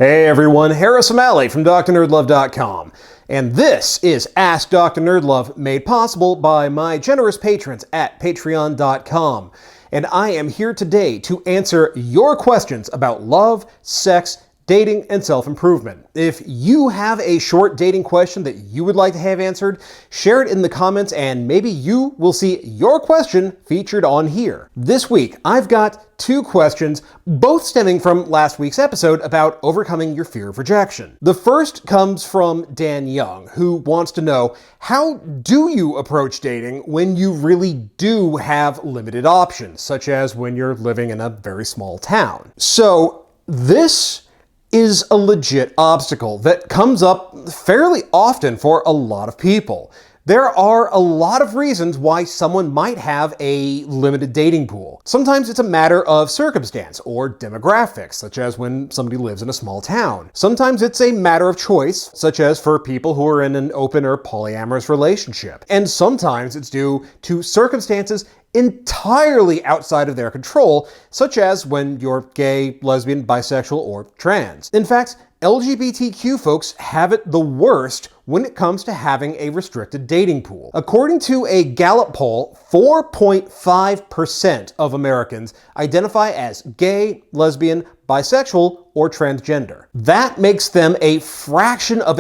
Hey everyone, Harris O'Malley from DrNerdLove.com, and this is Ask Dr. Nerdlove, made possible by my generous patrons at Patreon.com. And I am here today to answer your questions about love, sex, dating, and self-improvement. If you have a short dating question that you would like to have answered, share it in the comments and maybe you will see your question featured on here. This week, I've got two questions, both stemming from last week's episode about overcoming your fear of rejection. The first comes from Dan Young, who wants to know, how do you approach dating when you really do have limited options, such as when you're living in a very small town? So, this is a legit obstacle that comes up fairly often for a lot of people. There are a lot of reasons why someone might have a limited dating pool. Sometimes it's a matter of circumstance or demographics, such as when somebody lives in a small town. Sometimes it's a matter of choice, such as for people who are in an open or polyamorous relationship. And sometimes it's due to circumstances entirely outside of their control, such as when you're gay, lesbian, bisexual, or trans. In fact, LGBTQ folks have it the worst when it comes to having a restricted dating pool. According to a Gallup poll, 4.5% of Americans identify as gay, lesbian, bisexual, or transgender. That makes them a fraction of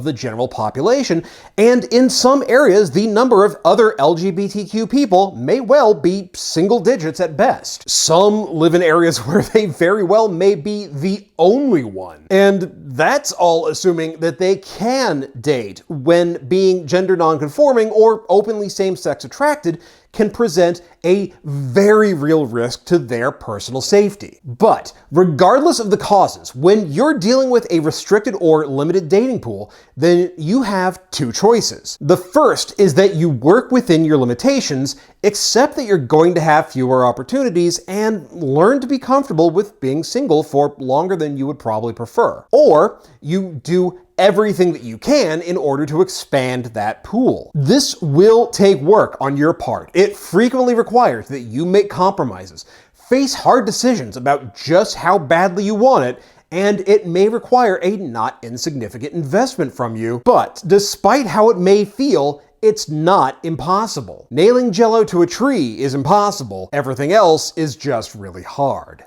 the general population, and in some areas, the number of other LGBTQ people may well be single digits at best. Some live in areas where they very well may be the only one. And that's all assuming that they can date when being gender nonconforming or openly same-sex attracted can present a very real risk to their personal safety. But regardless of the causes, when you're dealing with a restricted or limited dating pool, then you have two choices. The first is that you work within your limitations, accept that you're going to have fewer opportunities, and learn to be comfortable with being single for longer than you would probably prefer. Or you do everything that you can in order to expand that pool. This will take work on your part. It frequently requires that you make compromises, face hard decisions about just how badly you want it, and it may require a not insignificant investment from you. But despite how it may feel, it's not impossible. Nailing Jell-O to a tree is impossible. Everything else is just really hard.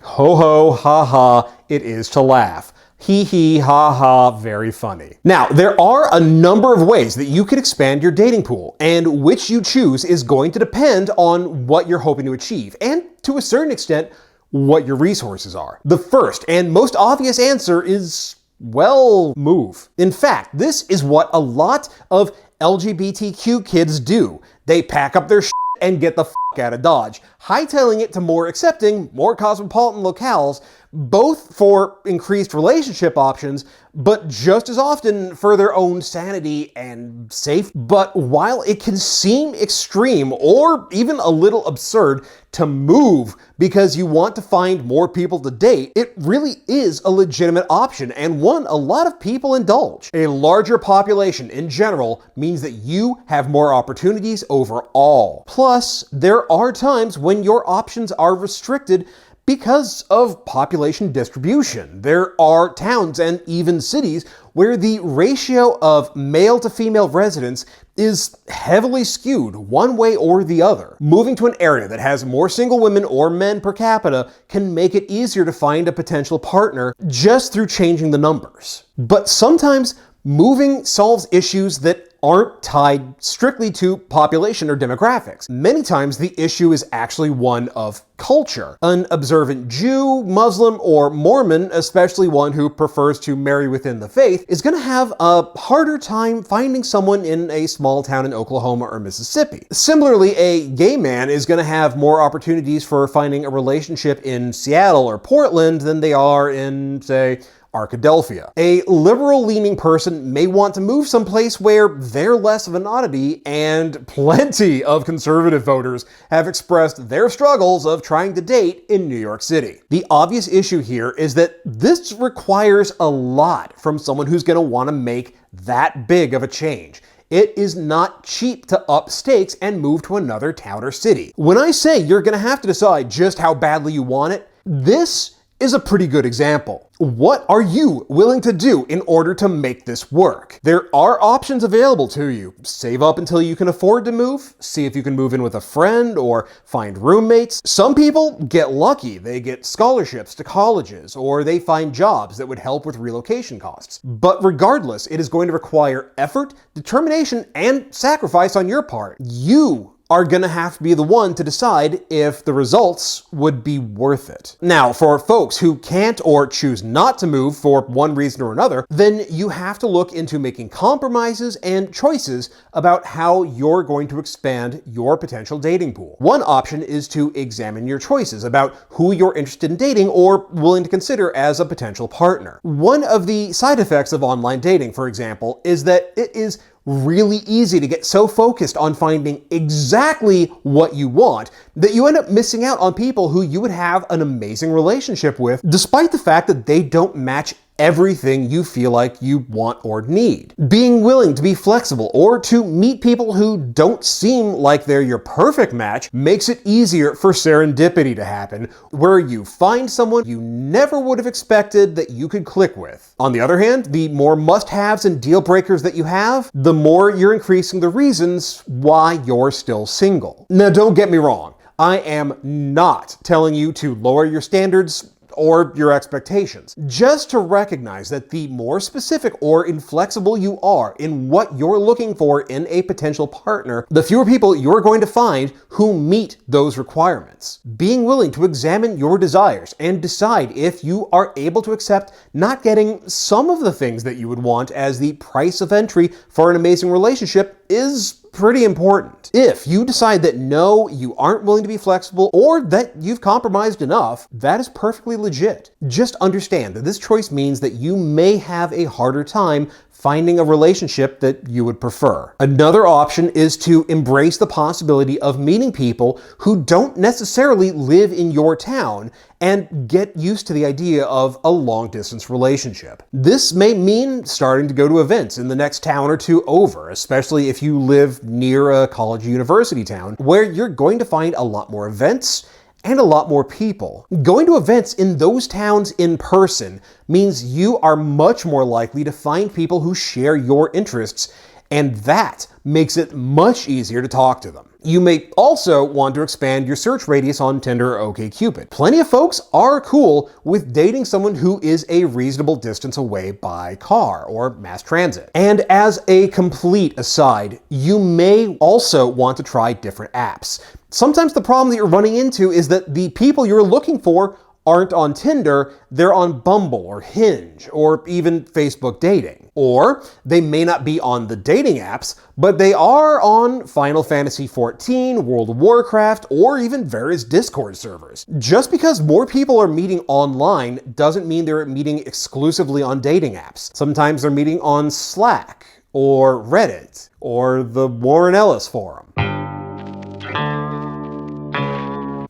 Ho ho, ha ha, it is to laugh. Hee hee, ha ha, very funny. Now, there are a number of ways that you can expand your dating pool, and which you choose is going to depend on what you're hoping to achieve, and to a certain extent, what your resources are. The first and most obvious answer is, well, move. In fact, this is what a lot of LGBTQ kids do. They pack up their shit and get the fuck out of Dodge, hightailing it to more accepting, more cosmopolitan locales, both for increased relationship options, but just as often for their own sanity and safety. But while it can seem extreme or even a little absurd to move because you want to find more people to date, it really is a legitimate option and one a lot of people indulge. A larger population in general means that you have more opportunities overall. Plus, there are times when your options are restricted because of population distribution. There are towns and even cities where the ratio of male to female residents is heavily skewed one way or the other. Moving to an area that has more single women or men per capita can make it easier to find a potential partner just through changing the numbers. But sometimes moving solves issues that aren't tied strictly to population or demographics. Many times the issue is actually one of culture. An observant Jew, Muslim, or Mormon, especially one who prefers to marry within the faith, is going to have a harder time finding someone in a small town in Oklahoma or Mississippi. Similarly, a gay man is going to have more opportunities for finding a relationship in Seattle or Portland than they are in, say, Arkadelphia. A liberal-leaning person may want to move someplace where they're less of an oddity, and plenty of conservative voters have expressed their struggles of trying to date in New York City. The obvious issue here is that this requires a lot from someone who's going to want to make that big of a change. It is not cheap to up stakes and move to another town or city. When I say you're going to have to decide just how badly you want it, This is a pretty good example. What are you willing to do in order to make this work? There are options available to you. Save up until you can afford to move, see if you can move in with a friend or find roommates. Some people get lucky. They get scholarships to colleges, or they find jobs that would help with relocation costs. But regardless, it is going to require effort, determination, and sacrifice on your part. You are gonna have to be the one to decide if the results would be worth it. Now, for folks who can't or choose not to move for one reason or another, then you have to look into making compromises and choices about how you're going to expand your potential dating pool. One option is to examine your choices about who you're interested in dating or willing to consider as a potential partner. One of the side effects of online dating, for example, is that it is really easy to get so focused on finding exactly what you want that you end up missing out on people who you would have an amazing relationship with, despite the fact that they don't match everything you feel like you want or need. Being willing to be flexible or to meet people who don't seem like they're your perfect match makes it easier for serendipity to happen, where you find someone you never would have expected that you could click with. On the other hand, the more must-haves and deal breakers that you have, the more you're increasing the reasons why you're still single. Now, don't get me wrong. I am not telling you to lower your standards or your expectations. Just to recognize that the more specific or inflexible you are in what you're looking for in a potential partner, the fewer people you're going to find who meet those requirements. Being willing to examine your desires and decide if you are able to accept not getting some of the things that you would want as the price of entry for an amazing relationship is pretty important. If you decide that no, you aren't willing to be flexible, or that you've compromised enough, that is perfectly legit. Just understand that this choice means that you may have a harder time finding a relationship that you would prefer. Another option is to embrace the possibility of meeting people who don't necessarily live in your town and get used to the idea of a long-distance relationship. This may mean starting to go to events in the next town or two over, especially if you live near a college or university town, where you're going to find a lot more events and a lot more people. Going to events in those towns in person means you are much more likely to find people who share your interests, and that makes it much easier to talk to them. You may also want to expand your search radius on Tinder or OkCupid. Plenty of folks are cool with dating someone who is a reasonable distance away by car or mass transit. And as a complete aside, you may also want to try different apps. Sometimes the problem that you're running into is that the people you're looking for aren't on Tinder, they're on Bumble or Hinge or even Facebook dating. Or they may not be on the dating apps, but they are on Final Fantasy XIV, World of Warcraft, or even various Discord servers. Just because more people are meeting online doesn't mean they're meeting exclusively on dating apps. Sometimes they're meeting on Slack or Reddit or the Warren Ellis forum.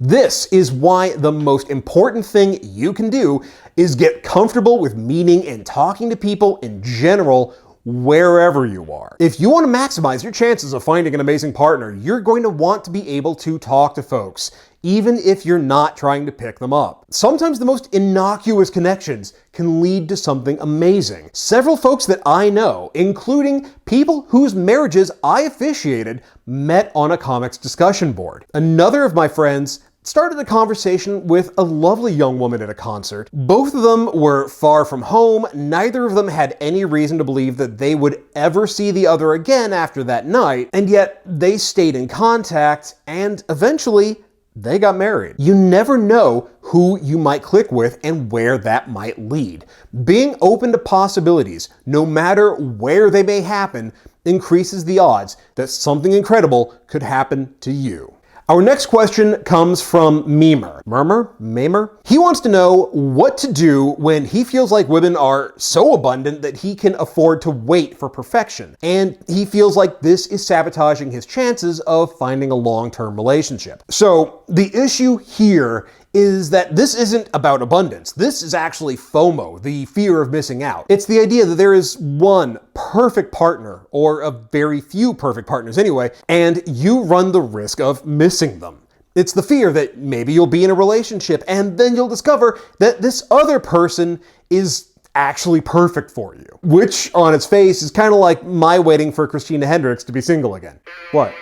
This is why the most important thing you can do is get comfortable with meeting and talking to people in general wherever you are. If you want to maximize your chances of finding an amazing partner, you're going to want to be able to talk to folks, even if you're not trying to pick them up. Sometimes the most innocuous connections can lead to something amazing. Several folks that I know, including people whose marriages I officiated, met on a comics discussion board. Another of my friends started a conversation with a lovely young woman at a concert. Both of them were far from home. Neither of them had any reason to believe that they would ever see the other again after that night, and yet they stayed in contact and eventually they got married. You never know who you might click with and where that might lead. Being open to possibilities, no matter where they may happen, increases the odds that something incredible could happen to you. Our next question comes from Memer. He wants to know what to do when he feels like women are so abundant that he can afford to wait for perfection, and he feels like this is sabotaging his chances of finding a long-term relationship. So the issue here is that this isn't about abundance. This is actually FOMO, the fear of missing out. It's the idea that there is one perfect partner, or a very few perfect partners anyway, and you run the risk of missing them. It's the fear that maybe you'll be in a relationship and then you'll discover that this other person is actually perfect for you. Which, on its face, is kind of like my waiting for Christina Hendricks to be single again. What?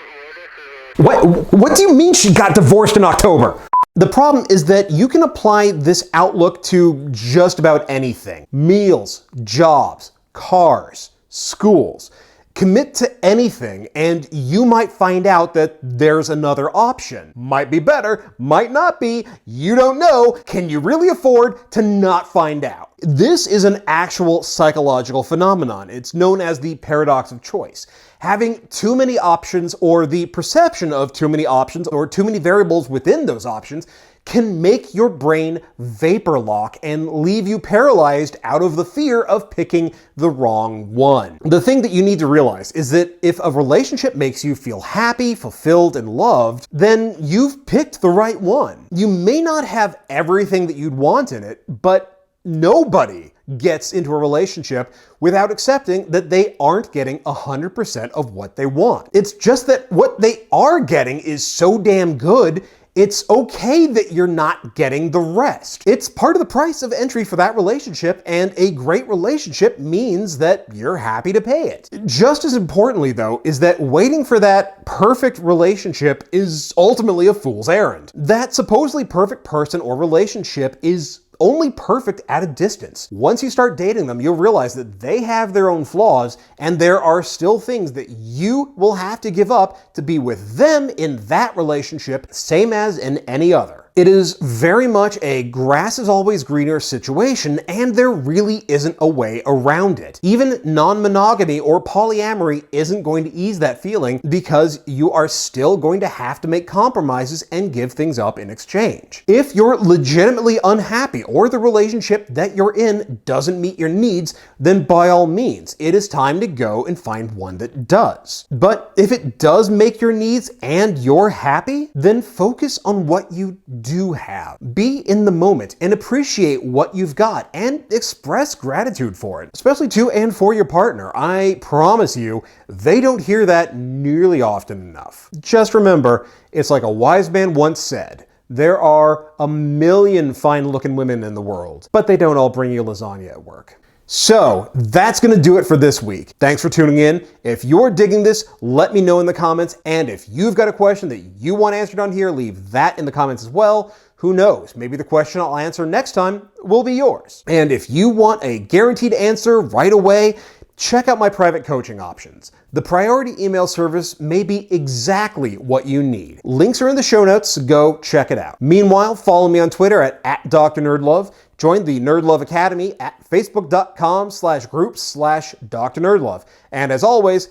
What do you mean she got divorced in October? The problem is that you can apply this outlook to just about anything. Meals, jobs, cars, schools. Commit to anything and you might find out that there's another option. Might be better, might not be, you don't know. Can you really afford to not find out? This is an actual psychological phenomenon. It's known as the paradox of choice. Having too many options, or the perception of too many options, or too many variables within those options, can make your brain vapor lock and leave you paralyzed out of the fear of picking the wrong one. The thing that you need to realize is that if a relationship makes you feel happy, fulfilled, and loved, then you've picked the right one. You may not have everything that you'd want in it, but nobody gets into a relationship without accepting that they aren't getting 100% of what they want. It's just that what they are getting is so damn good, it's okay that you're not getting the rest. It's part of the price of entry for that relationship, and a great relationship means that you're happy to pay it. Just as importantly, though, is that waiting for that perfect relationship is ultimately a fool's errand. That supposedly perfect person or relationship is only perfect at a distance. Once you start dating them, you'll realize that they have their own flaws, and there are still things that you will have to give up to be with them in that relationship, same as in any other. It is very much a grass is always greener situation, and there really isn't a way around it. Even non-monogamy or polyamory isn't going to ease that feeling, because you are still going to have to make compromises and give things up in exchange. If you're legitimately unhappy or the relationship that you're in doesn't meet your needs, then by all means, it is time to go and find one that does. But if it does make your needs and you're happy, then focus on what you do have. Be in the moment and appreciate what you've got and express gratitude for it, especially to and for your partner. I promise you, they don't hear that nearly often enough. Just remember, it's like a wise man once said, there are a million fine-looking women in the world, but they don't all bring you lasagna at work. So that's going to do it for this week. Thanks for tuning in. If you're digging this, let me know in the comments. And if you've got a question that you want answered on here, leave that in the comments as well. Who knows? Maybe the question I'll answer next time will be yours. And if you want a guaranteed answer right away, check out my private coaching options. The priority email service may be exactly what you need. Links are in the show notes, so go check it out. Meanwhile, follow me on Twitter at @DrNerdLove. Join the NerdLove Academy at facebook.com/groups/DrNerdLove. And as always,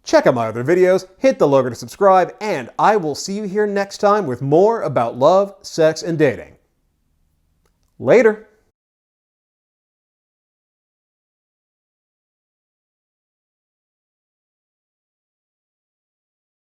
check out my other videos, hit the logo to subscribe, and I will see you here next time with more about love, sex, and dating. Later.